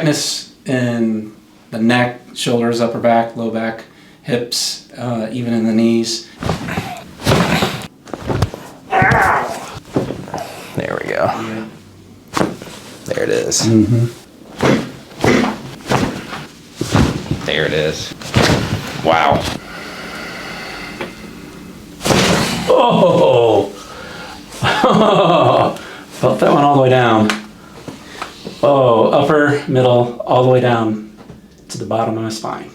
tightness in the neck, shoulders, upper back, low back, hips, even in the knees. There we go. Yeah. There it is. There it is. Wow. Oh! Felt that one all the way down. Oh, upper, middle, all the way down to the bottom of my spine.